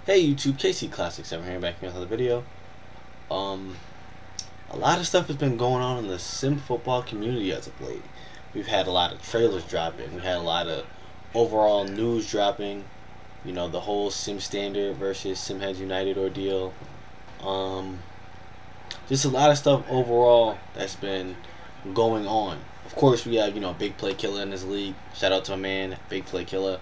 Hey YouTube, KC Classics, I'm here back with another video. A lot of stuff has been going on in the sim football community as of late. We've had a lot of trailers dropping. We had a lot of overall news dropping. You know, the whole Sim Standard versus Simheads United ordeal. Just a lot of stuff overall that's been going on. Of course, we have, Big Play Killer in this league. Shout out to my man, Big Play Killer.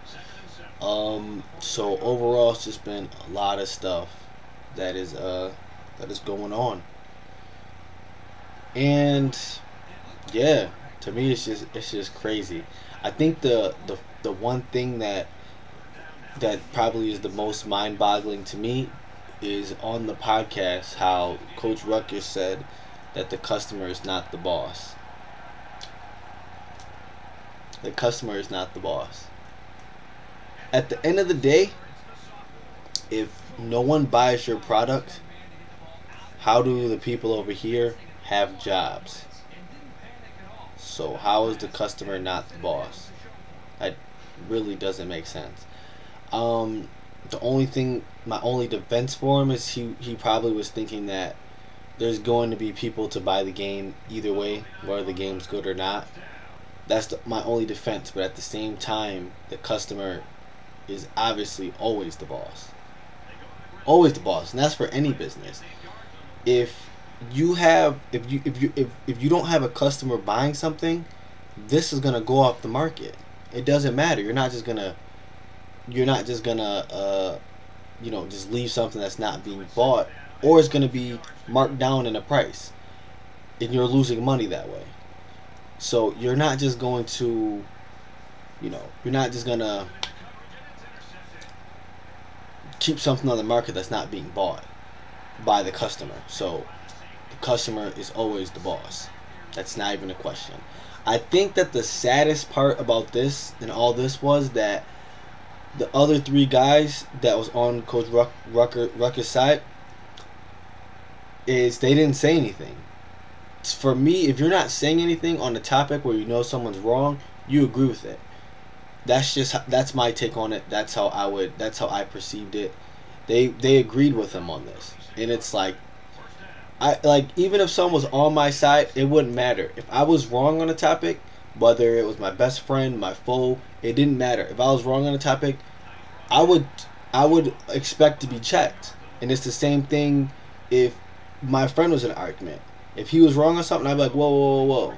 So overall, it's just been a lot of stuff that is going on, and yeah, to me, it's just crazy. I think the one thing that probably is the most mind-boggling to me is on the podcast how Coach Ruckus said that the customer is not the boss. The customer is not the boss. At the end of the day, if no one buys your product, how do the people over here have jobs? So how is the customer not the boss? That really doesn't make sense. The only thing, my only defense for him is he probably was thinking that there's going to be people to buy the game either way, whether the game's good or not. That's my only defense. But at the same time, the customer is obviously always the boss. Always the boss, and that's for any business. If you don't have a customer buying something, this is gonna go off the market. It doesn't matter. You're not just gonna just leave something that's not being bought, or it's gonna be marked down in the price, and you're losing money that way. So you're not just going to, you're not just gonna keep something on the market that's not being bought by the customer. So the customer is always the boss. That's not even a question. I think that the saddest part about this and all this was that the other three guys that was on Coach Ruckus' side is they didn't say anything. For me, if you're not saying anything on the topic where you know someone's wrong, you agree with it. That's my take on it. That's how I perceived it. They agreed with him on this, and it's like, even if someone was on my side, it wouldn't matter. If I was wrong on a topic, whether it was my best friend, my foe, it didn't matter. If I was wrong on a topic, I would expect to be checked. And it's the same thing if my friend was in an argument. If he was wrong on something, I'd be like, whoa, whoa, whoa, whoa,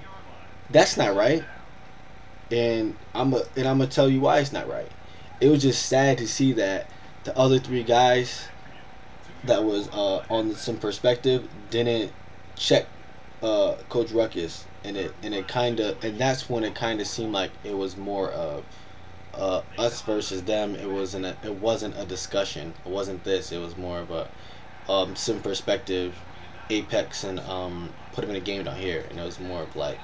that's not right. And I'm gonna tell you why it's not right. It was just sad to see that the other three guys that was on some perspective didn't check Coach Ruckus, and that's when it kind of seemed like it was more of us versus them. It wasn't a discussion. It wasn't this. It was more of a some perspective, Apex, and put him in a game down here, and it was more of like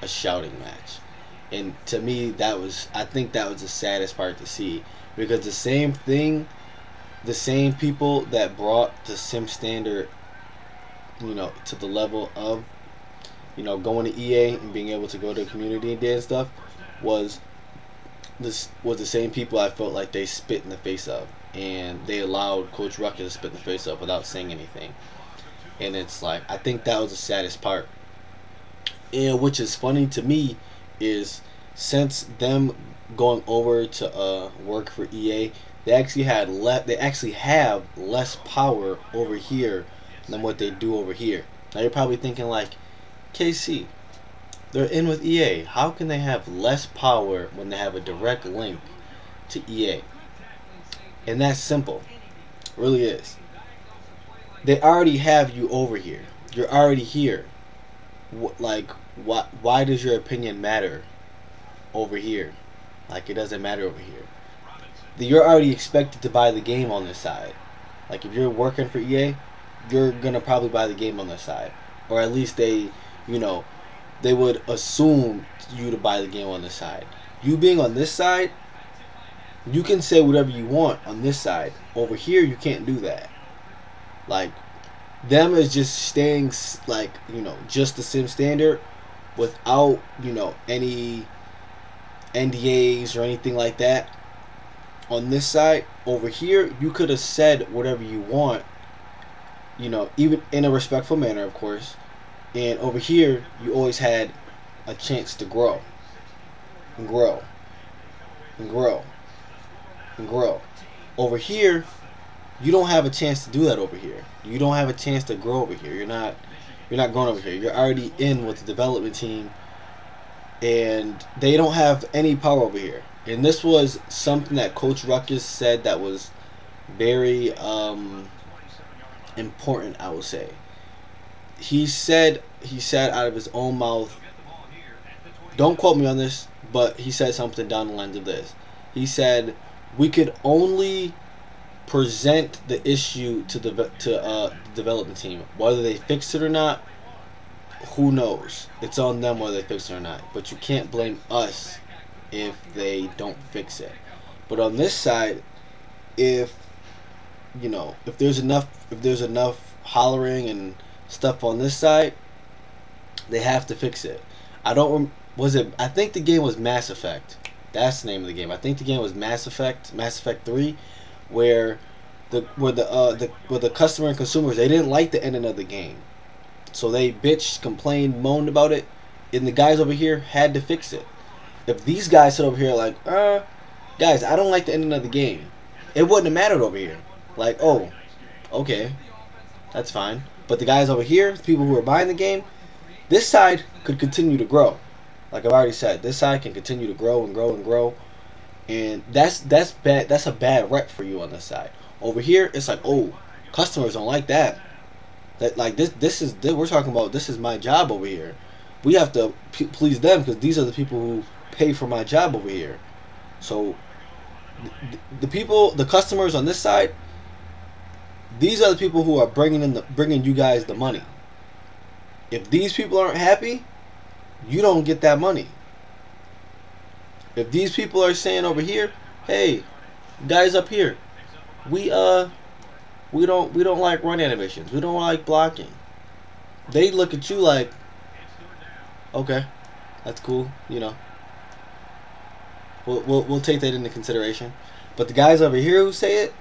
a shouting match. And to me, I think that was the saddest part to see, because the same people that brought the Sim Standard, to the level of, going to EA and being able to go to the community and dance stuff, was the same people I felt like they spit in the face of, and they allowed Coach Ruckus to spit in the face of without saying anything. And it's like, I think that was the saddest part. And which is funny to me is, since them going over to work for EA, they actually have less power over here than what they do over here. Now you're probably thinking like, KC, they're in with EA. How can they have less power when they have a direct link to EA? And that's simple. It really is. They already have you over here. You're already here. Why does your opinion matter over here? Like, it doesn't matter over here. You're already expected to buy the game on this side. Like, if you're working for EA, you're gonna probably buy the game on this side, or at least they would assume you to buy the game on this side. You being on this side, you can say whatever you want on this side. Over here, you can't do that. Like, them is just staying like, just the Sim Standard without, any NDAs or anything like that. on this side. Over here, you could have said whatever you want, you know, even in a respectful manner, of course. And over here, you always had a chance to grow and grow and grow and grow. Over here, you don't have a chance to do that over here. You don't have a chance to grow over here. You're not growing over here. You're already in with the development team, and they don't have any power over here. And this was something that Coach Ruckus said that was very important, I would say. He said out of his own mouth, don't quote me on this, but he said something down the lines of this. He said, we could only present the issue to the development team. Whether they fix it or not, who knows? It's on them whether they fix it or not. But you can't blame us if they don't fix it. But on this side, if there's enough hollering and stuff on this side, they have to fix it. I think the game was Mass Effect. That's the name of the game. I think the game was Mass Effect 3, where the customer and consumers, they didn't like the ending of the game. So they bitched, complained, moaned about it, and the guys over here had to fix it. If these guys sit over here like, guys, I don't like the ending of the game, it wouldn't have mattered over here. Like, oh, okay, that's fine. But the guys over here, the people who are buying the game, this side could continue to grow. Like I've already said, this side can continue to grow and grow and grow. And that's bad. That's a bad rep for you on this side. Over here, it's like, oh, customers don't like that. That like we're talking about, this is my job over here. We have to please them because these are the people who pay for my job over here. So the customers on this side, these are the people who are bringing you guys the money. If these people aren't happy, you don't get that money. If these people are saying over here, hey, guys up here, we don't like run animations, we don't like blocking, they look at you like, okay, that's cool, you know, we'll take that into consideration. But the guys over here who say it,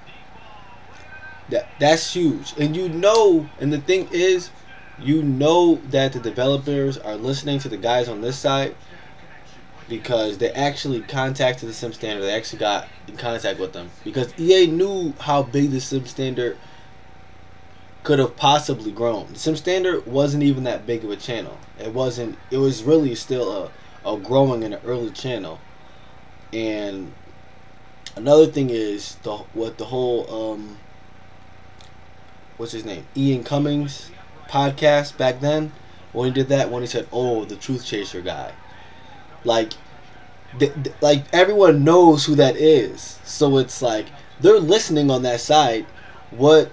that's huge. And and the thing is, that the developers are listening to the guys on this side, because they actually contacted the Sim Standard. They actually got in contact with them because EA knew how big the Sim Standard could have possibly grown. The Sim Standard wasn't even that big of a channel. It wasn't. It was really still a growing and an early channel. And another thing is the whole what's his name, Ian Cummings podcast back then, when he did that, when he said, oh, the Truth Chaser guy. Like everyone knows who that is, so it's like they're listening on that side. What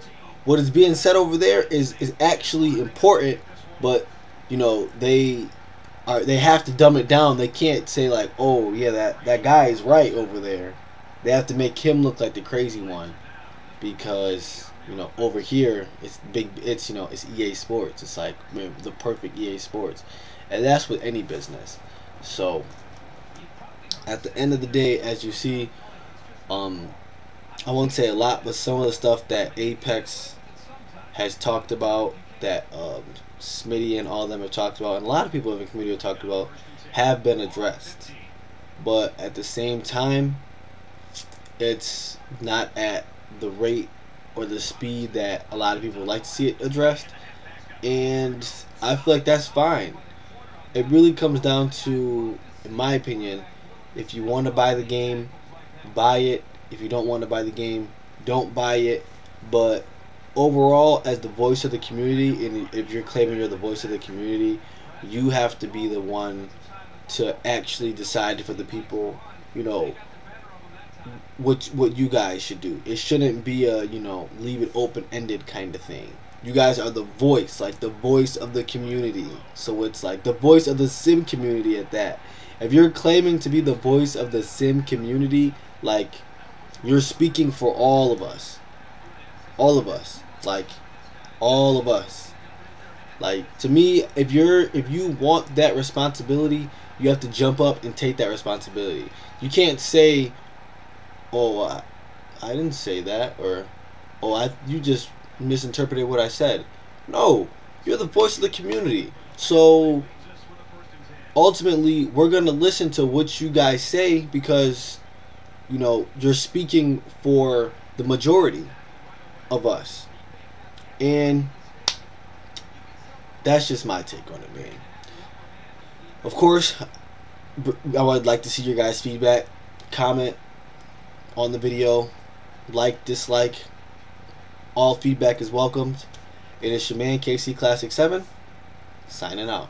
is being said over there is actually important, but they have to dumb it down. They can't say like, oh yeah, that guy is right over there. They have to make him look like the crazy one, because over here it's big. It's it's EA Sports. It's like, man, the perfect EA Sports, and that's with any business. So at the end of the day, as you see, I won't say a lot, but some of the stuff that Apex has talked about, that Smitty and all of them have talked about, and a lot of people in the community have talked about, have been addressed. But at the same time, it's not at the rate or the speed that a lot of people would like to see it addressed, and I feel like that's fine. It really comes down to, in my opinion, if you want to buy the game, buy it. If you don't want to buy the game, don't buy it. But overall, as the voice of the community, and if you're claiming you're the voice of the community, you have to be the one to actually decide for the people, what you guys should do. It shouldn't be a, leave it open-ended kind of thing. You guys are the voice, like the voice of the community. So it's like the voice of the sim community at that. If you're claiming to be the voice of the sim community, like, you're speaking for all of us. All of us. Like, all of us. Like, to me, if you want that responsibility, you have to jump up and take that responsibility. You can't say, oh, I didn't say that, or oh, you just misinterpreted what I said. No, you're the voice of the community. So ultimately, we're gonna listen to what you guys say because you're speaking for the majority of us, and that's just my take on it, man. Of course, I would like to see your guys' feedback. Comment on the video, like, dislike. All feedback is welcomed. And it's your man KC Classic 7 signing out.